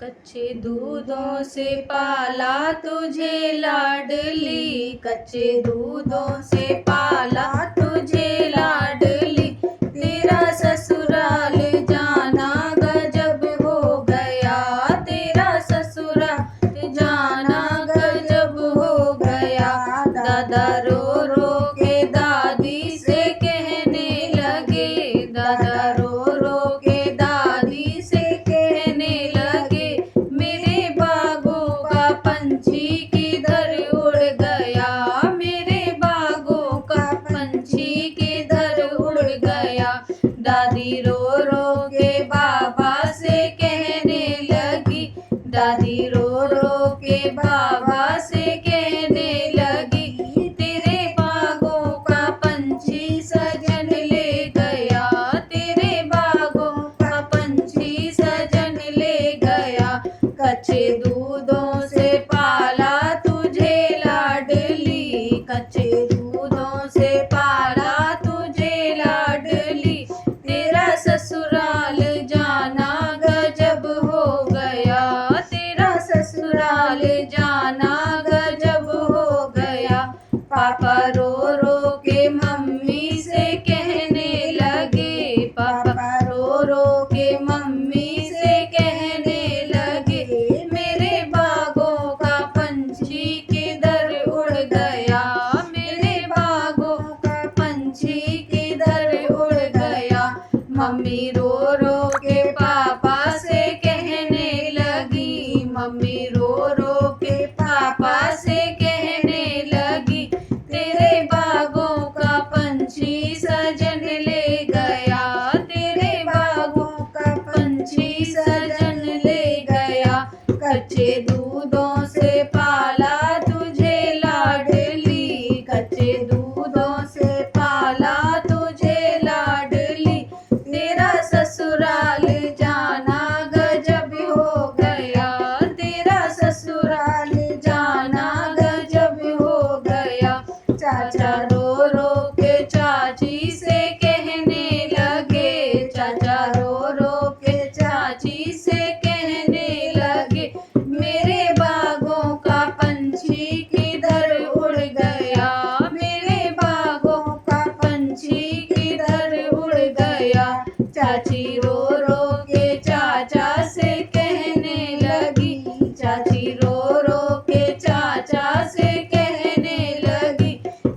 कच्चे दूधों से पाला तुझे लाडली, कच्चे दूधों से पाला तुझे लाडली। तेरा ससुराल जाना गजब हो गया, तेरा ससुराल जाना गजब हो गया। दादा रो रो के दादी से कहने लगे, दादा रो रो के दादी से कहने लगे, मेरे बागों का पंछी किधर उड़ गया, मेरे बागों का पंछी किधर उड़ गया। दादी रो रो के बाबा से कहने लगी, दादी रो रो के बाबा से कहने लगी, तेरे बागों का पंछी सजन ले गया, तेरे बागों का पंछी सजन ले गया। कच्चे दूधों से पाला तुझे लाडली, कच्चे दूधों से पाला तुझे लाडली। तेरा ससुराल जाना गजब हो गया, तेरा ससुराल जाना गजब हो गया। पापा रो रो के मम्मी से कहने लगे, पापा रो रो के मम्मी से कहने लगे, मेरे बागों का पंछी किधर उड़ गया, मेरे बागों का पंछी किधर उड़ गया। मम्मी रो रो के पापा से कहने लगी, मम्मी रो रो के पापा से कहने लगी, तेरे बागों का पंछी सजन ले गया, तेरे बागों का पंछी सजन ले गया। कच्चे दूधों से पाला तुझे लाडली, कच्चे दूधों से पाला तुझे लाडली। तेरा ससुराल जाना गजब हो गया, तेरा ससुराल जाना गजब हो गया। चाचा रो रो के चाची से कहने लगे, चाचा रो रो के चाची से कहने लगे, मेरे बागों का पंछी किधर उड़ गया, मेरे बागों का पंछी किधर उड़ गया। चाची रो रो के चाचा से कहने लगी, चाची रो रो के चाचा से कहने लगी,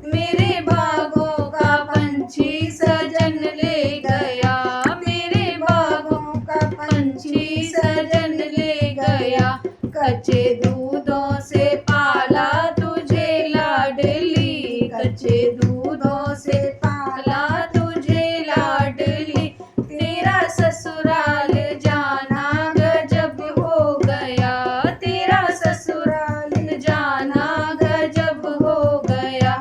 मेरे बागों का पंछी सजन ले गया, मेरे बागों का पंछी सजन ले गया। कच्चे दूधों से पाला तुझे लाडली, कच्चे दूधों से पाला तुझे लाडली। तेरा ससुराल जाना गजब हो गया, तेरा ससुराल जाना गजब हो गया।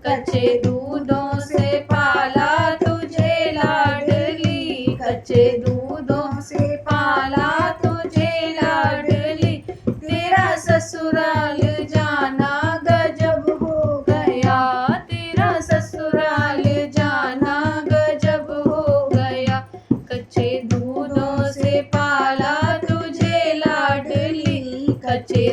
कच्चे दूधों से पाला तुझे लाडली, कच्चे दूधों से पाला तुझे लाडली। तेरा ससुराल जाना गजब हो गया, तेरा ससुराल जाना गजब हो गया। कच्चे दूधों से पाला तुझे लाडली, कच्चे